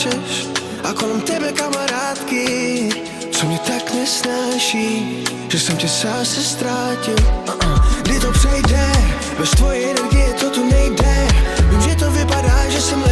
pláčeš a kolem tebe kamarádky, co mě tak nesnáší, že jsem tě sám se ztrátil. Kdy to přejde, bez tvoje energie to tu nejde. Vím, že to vypadá, že jsem